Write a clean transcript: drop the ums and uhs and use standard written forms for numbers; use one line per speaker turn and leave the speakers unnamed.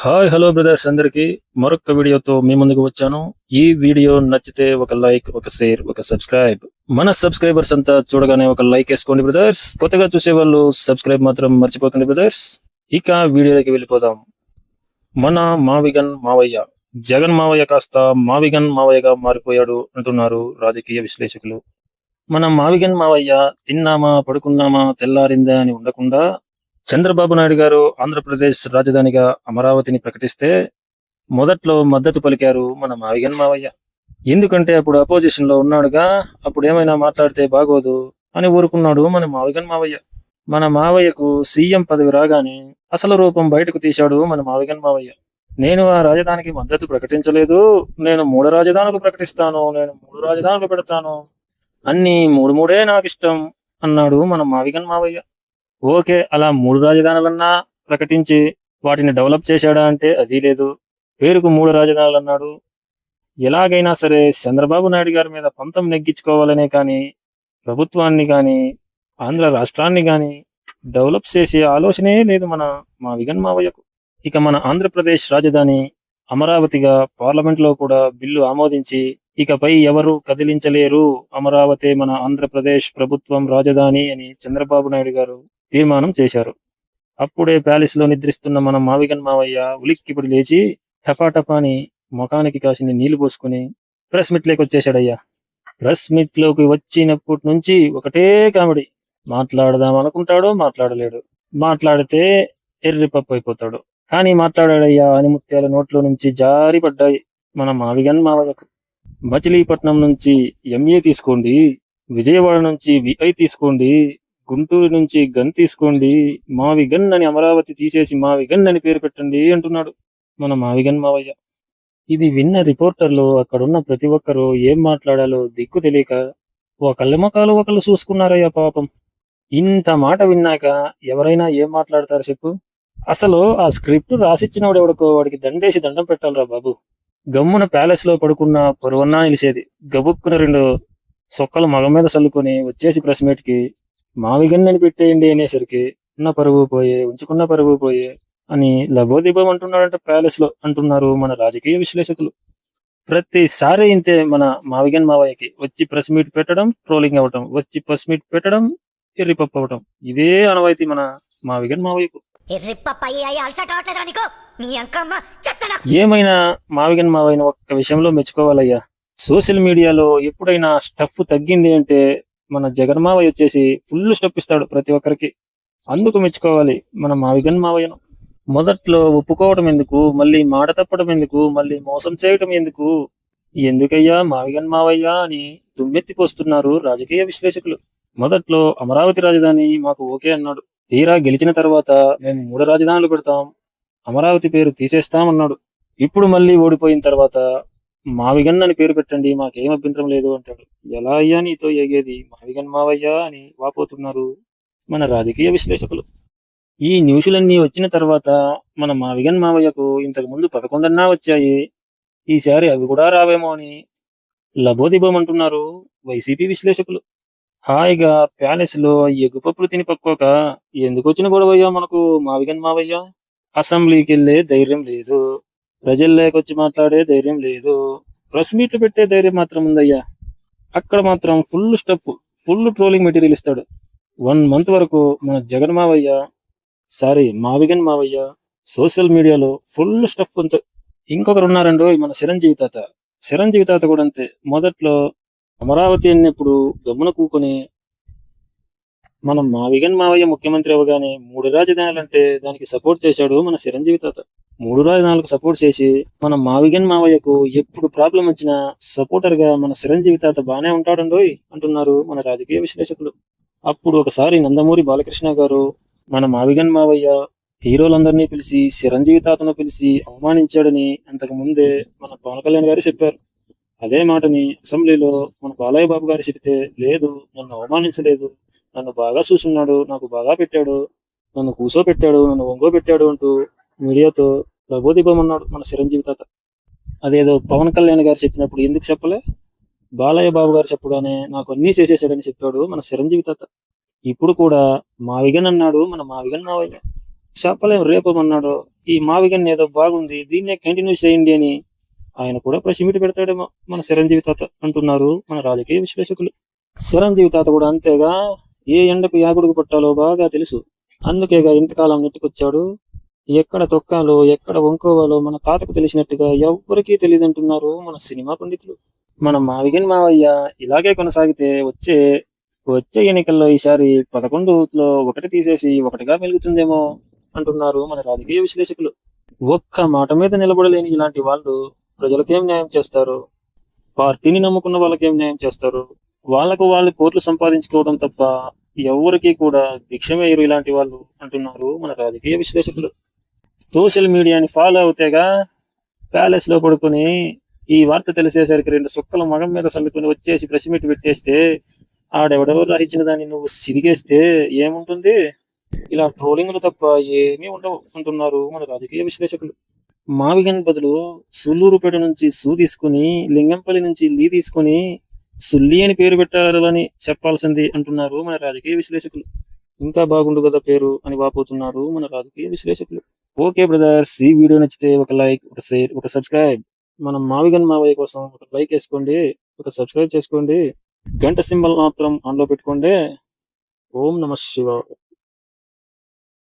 Hi hello brothers అందరికి మరొక వీడియోతో మీ ముందుకు వచ్చాను. ఈ వీడియో నచ్చితే ఒక లైక్, ఒక షేర్, ఒక సబ్స్క్రైబ్. మన సబ్స్క్రైబర్స్ అంతా చూడగానే ఒక లైక్ వేసుకోండి బ్రదర్స్. కొత్తగా చూసే వాళ్ళు సబ్స్క్రైబ్ మాత్రం మర్చిపోకండి బ్రదర్స్. ఇక వీడియోలోకి వెళ్ళిపోదాం. మన మావిగన్ మావయ్య, జగన్ మావయ్య కాస్త మావిగన్ మావయ్యగా మారిపోయాడు అంటున్నారు రాజకీయ విశ్లేషకులు. మన మావిగన్ మావయ్య తిన్నామా పడుకున్నామా తెల్లారిందా అని ఉండకుండా చంద్రబాబు నాయుడు గారు ఆంధ్రప్రదేశ్ రాజధానిగా అమరావతిని ప్రకటిస్తే మొదట్లో మద్దతు పలికారు మన మావిగన్ మావయ్య. ఎందుకంటే అప్పుడు అపోజిషన్ లో ఉన్నాడుగా, అప్పుడు ఏమైనా మాట్లాడితే బాగోదు అని ఊరుకున్నాడు మన మావిగన్ మావయ్య. మన మావయ్యకు సీఎం పదవి రాగానే అసలు రూపం బయటకు తీశాడు మన మావిగన్ మావయ్య. నేను ఆ రాజధానికి మద్దతు ప్రకటించలేదు, నేను 3 రాజధానులు ప్రకటిస్తాను, నేను 3 రాజధానులు పెడతాను, అన్ని మూడే నాకు ఇష్టం అన్నాడు మన మావిగన్ మావయ్య. ఓకే, అలా 3 రాజధానులన్నా ప్రకటించి వాటిని డెవలప్ చేశాడా అంటే అది లేదు. పేరుకు 3 రాజధానులు అన్నాడు. ఎలాగైనా సరే చంద్రబాబు నాయుడు గారి మీద పంతం నెగ్గించుకోవాలనే కానీ, ప్రభుత్వాన్ని కానీ, ఆంధ్ర రాష్ట్రాన్ని కానీ డెవలప్ చేసే ఆలోచనే లేదు మన మావిగన్ మావయ్యకు. ఇక మన ఆంధ్రప్రదేశ్ రాజధాని అమరావతిగా పార్లమెంట్లో కూడా బిల్లు ఆమోదించి ఇకపై ఎవరు కదిలించలేరు, అమరావతి మన ఆంధ్రప్రదేశ్ ప్రభుత్వం రాజధాని అని చంద్రబాబు నాయుడు గారు తీర్మానం చేశారు. అప్పుడే ప్యాలెస్ లో నిద్రిస్తున్న మన మావిగన్ మావయ్య ఉలిక్కిపడి లేచి టపాటపాని ముఖానికి కాసిన నీళ్లు పోసుకుని ప్రెస్ మీట్ లోకి వచ్చేశాడయ్యా. ప్రెస్ మీట్ లోకి వచ్చినప్పటి నుంచి ఒకటే కామెడీ. మాట్లాడదాం అనుకుంటాడు, మాట్లాడలేడు, మాట్లాడితే ఎర్రిపప్పు అయిపోతాడు. కానీ మాట్లాడాడయ్యా అని ముత్యాల నోట్లో నుంచి జారి పడ్డాయి మన మావిగన్ మావయ్యకు. మచిలీపట్నం నుంచి ఎంఏ తీసుకోండి, విజయవాడ నుంచి విఐ తీసుకోండి, గుంటూరు నుంచి గన్ తీసుకోండి, మావిగన్ అని అమరావతి తీసేసి మావిగన్ అని పేరు పెట్టండి అంటున్నాడు మన మావిగన్ మావయ్య. ఇది విన్న రిపోర్టర్లు అక్కడున్న ప్రతి ఒక్కరూ ఏం మాట్లాడాలో దిక్కు తెలియక ఒకళ్ళ ముఖాలు ఒకళ్ళు చూసుకున్నారయ్యా పాపం. ఇంత మాట విన్నాక ఎవరైనా ఏం మాట్లాడతారు చెప్పు? అసలు ఆ స్క్రిప్ట్ రాసిచ్చినవాడు ఎవడికో వాడికి దండేసి దండం పెట్టాలరా బాబు. గమ్మున ప్యాలెస్ లో పడుకున్న పరువన్నా నిలిసేది. గబుక్కున 2 సొక్కలు మగ మీద చల్లుకొని వచ్చేసి ప్రెస్ మీట్ కి మావిగన్ అని పెట్టేయండి అనేసరికి ఉన్న పరువు పోయే, ఉంచుకున్న పరువు పోయే అని లబోదిబం అంటున్నాడంట ప్యాలెస్ లో అంటున్నారు మన రాజకీయ విశ్లేషకులు. ప్రతిసారి ఇంతే మన మావిగన్ మావయ్యకి. వచ్చి ప్రెస్ మీట్ పెట్టడం, ట్రోలింగ్ అవ్వటం, వచ్చి ప్రెస్ మీట్ పెట్టడం, ఎర్రిపప్పు అవ్వటం. ఇదే అనవాయితీ మన మావిగన్ మావయ్యకు. ఏమైనా మావిగన్ మావయ్యను ఒక్క విషయంలో మెచ్చుకోవాలయ్యా. సోషల్ మీడియాలో ఎప్పుడైనా స్టఫ్ తగ్గింది అంటే మన జగన్ మావయ్య వచ్చేసి ఫుల్ స్టెప్ ఇస్తాడు ప్రతి ఒక్కరికి. అందుకు మెచ్చుకోవాలి మన మావిగన్ మావయ్యను. మొదట్లో ఒప్పుకోవటం ఎందుకు, మళ్ళీ మాట తప్పడం ఎందుకు, మళ్ళీ మోసం చేయటం ఎందుకు, ఎందుకయ్యా మావిగన్ మావయ్య అని దుమ్మెత్తిపోస్తున్నారు రాజకీయ విశ్లేషకులు. మొదట్లో అమరావతి రాజధాని మాకు ఓకే అన్నాడు. తీరా గెలిచిన తర్వాత మేము 3 రాజధానులు పెడతాం, అమరావతి పేరు తీసేస్తామన్నాడు. ఇప్పుడు మళ్ళీ ఓడిపోయిన తర్వాత మావిగన్ అని పేరు పెట్టండి, మాకేం అభ్యంతరం లేదు అంటాడు. ఎలా అయ్యా నీతో ఎగేది మావిగన్ మావయ్య అని వాపోతున్నారు మన రాజకీయ విశ్లేషకులు. ఈ న్యూస్లన్నీ వచ్చిన తర్వాత మన మావిగన్ మావయ్యకు ఇంతకు ముందు 11 వచ్చాయి, ఈసారి అవి కూడా రావేమో అని లబోదిబం అంటున్నారు వైసీపీ విశ్లేషకులు. హాయిగా ప్యాలెస్ లో ఎగ్గుపప్పులు తిని పక్కోక ఎందుకు వచ్చిన గొడవయ్యా మనకు మావిగన్ మావయ్య? అసెంబ్లీకి వెళ్లే ధైర్యం లేదు, ప్రజల్లోకొచ్చి మాట్లాడే ధైర్యం లేదు, ప్రెస్ మీట్లు పెట్టే ధైర్యం మాత్రం ఉందయ్యా. అక్కడ మాత్రం full stuff, full trolling material ఇస్తాడు. 1 మంత్ వరకు మన జగన్ మావయ్య, మావిగన్ మావయ్య సోషల్ మీడియాలో ఫుల్ స్టఫ్ అంతే. ఇంకొకరు ఉన్నారండో మన చిరంజీవి తాత. చిరంజీవి తాత కూడా అంతే. మొదట్లో అమరావతి అన్నప్పుడు గమ్మున కూకొని మనం మావిగన్ మావయ్య ముఖ్యమంత్రి అవ్వగానే 3 రాజధానులంటే దానికి సపోర్ట్ చేశాడు మన చిరంజీవి తాత. 3 రాజధానులకు సపోర్ట్ చేసి మన మావిగన్ మావయ్యకు ఎప్పుడు ప్రాబ్లం వచ్చినా సపోర్టర్ గా మన చిరంజీవి తాత బానే ఉంటాడండోయ్ అంటున్నారు మన రాజకీయ విశ్లేషకులు. అప్పుడు ఒకసారి నందమూరి బాలకృష్ణ గారు మన మావిగన్ మావయ్య హీరోలందరినీ పిలిచి చిరంజీవి తాతను పిలిచి అవమానించాడని అంతకు ముందే మన పవన్ కళ్యాణ్ గారు చెప్పారు. అదే మాటని అసెంబ్లీలో మన బాలయ్య బాబు గారు చెబితే, లేదు నన్ను అవమానించలేదు, నన్ను బాగా చూసున్నాడు, నాకు బాగా పెట్టాడు, నన్ను కూసోపెట్టాడు, నన్ను ఒంగోబెట్టాడు అంటూ మీడియాతో లబోదిబమన్నాడు మన చిరంజీవి తాత. అదేదో పవన్ కళ్యాణ్ గారు చెప్పినప్పుడు ఎందుకు చెప్పలే? బాలయ్య బాబు గారు చెప్పగానే నాకు అన్నీ చేసేసాడని చెప్పాడు మన చిరంజీవి తాత. ఇప్పుడు కూడా మావిగన్ అన్నాడు మన మావిగన్ మావయ్య. చెప్పలేం రేపమన్నాడో. ఈ మావిగన్ ఏదో బాగుంది, దీన్నే కంటిన్యూ చేయండి అని ఆయన కూడా ప్రెస్ మీట్ పెడతాడేమో మన చిరంజీవి తాత అంటున్నారు మన రాజకీయ విశ్లేషకులు. చిరంజీవి తాత కూడా అంతేగా, ఏ ఎండకు యాగుడుకు పట్టాలో బాగా తెలుసు. అందుకేగా ఇంతకాలం నెట్టుకొచ్చాడు. ఎక్కడ తొక్కాలో ఎక్కడ వంకోవాలో మన తాతకు తెలిసినట్టుగా ఎవ్వరికీ తెలియదంటున్నారు మన సినిమా పండితులు. మన మావిగన్ మావయ్య ఇలాగే కొనసాగితే వచ్చే వచ్చే ఎన్నికల్లో ఈసారి 11లో ఒకటి తీసేసి ఒకటిగా మెలుగుతుందేమో అంటున్నారు మన రాజకీయ విశ్లేషకులు. ఒక్క మాట మీద నిలబడలేని ఇలాంటి వాళ్ళు ప్రజలకేం న్యాయం చేస్తారు? పార్టీని నమ్ముకున్న వాళ్ళకేం న్యాయం చేస్తారు? వాళ్ళకు వాళ్ళు కోట్లు సంపాదించుకోవడం తప్ప ఎవరికి కూడా భిక్ష వేయరు ఇలాంటి వాళ్ళు అంటున్నారు మన రాజకీయ విశ్లేషకులు. సోషల్ మీడియాని ఫాలో అవుతేగా ప్యాలెస్ లో పడుకొని ఈ వార్త తెలిసేసరికి 2 సుక్కలు మగం మీద చల్లుకొని వచ్చేసి ప్రెస్ మీట్ పెట్టేస్తే ఆడెవడెవరు రాయించిన దాన్ని నువ్వు సిరిగేస్తే ఏముంటుంది? ఇలా ట్రోలింగ్లు తప్ప ఏమీ ఉండవు అంటున్నారు మన రాజకీయ విశ్లేషకులు. మావిగన్ బదులు సుల్లూరుపేట నుంచి సు తీసుకుని, లింగంపల్లి నుంచి లీ తీసుకుని సుల్లి అని పేరు పెట్టాలని చెప్పాల్సింది అంటున్నారు మన రాజకీయ విశ్లేషకులు. ఇంకా బాగుండు కదా పేరు అని వాపోతున్నారు మన రాజకీయ విశ్లేషకులు. ఓకే బ్రదర్స్, ఈ వీడియో నచ్చితే ఒక లైక్, ఒక షేర్, ఒక సబ్స్క్రైబ్. మనం మావిగన్ మావయ్య కోసం ఒక లైక్ వేసుకోండి, ఒక సబ్స్క్రైబ్ చేసుకోండి, గంట సింబల్ మాత్రం ఆన్లో పెట్టుకోండి. ఓం నమః శివాయ.